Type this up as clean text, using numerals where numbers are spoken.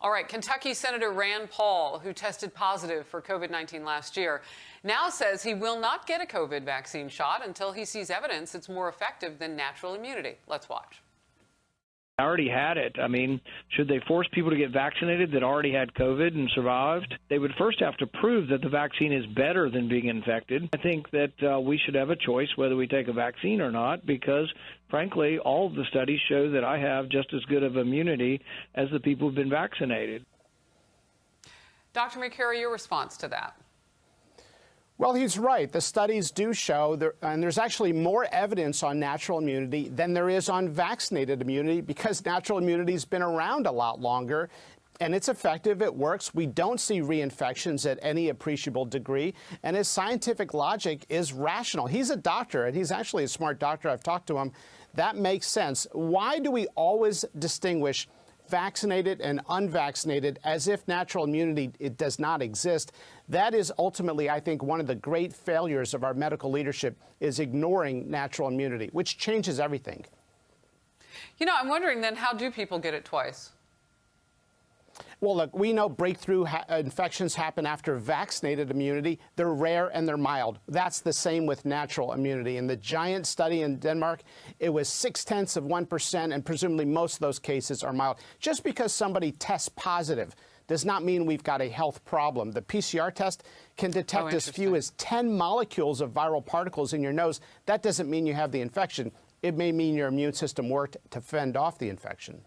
All right, Kentucky Senator Rand Paul, who tested positive for COVID-19 last year, now says he will not get a COVID vaccine shot until he sees evidence it's more effective than natural immunity. Let's watch. I already had it. I mean, should they force people to get vaccinated that already had COVID and survived? They would first have to prove that the vaccine is better than being infected. I think that we should have a choice whether we take a vaccine or not because, frankly, all of the studies show that I have just as good of immunity as the people who've been vaccinated. Dr. McCurry, your response to that? Well, he's right. The studies do show, and there's actually more evidence on natural immunity than there is on vaccinated immunity because natural immunity has been around a lot longer, and it's effective. It works. We don't see reinfections at any appreciable degree, and his scientific logic is rational. He's a doctor, and he's actually a smart doctor. I've talked to him. That makes sense. Why do we always distinguish vaccinated and unvaccinated as if natural immunity it does not exist? That is ultimately, I think, one of the great failures of our medical leadership is ignoring natural immunity, which changes everything. You know, I'm wondering then, how do people get it twice? Well, look, we know breakthrough infections happen after vaccinated immunity. They're rare and they're mild. That's the same with natural immunity. In the giant study in Denmark, it was 0.6%, and presumably most of those cases are mild. Just because somebody tests positive does not mean we've got a health problem. The PCR test can detect as few as 10 molecules of viral particles in your nose. That doesn't mean you have the infection. It may mean your immune system worked to fend off the infection.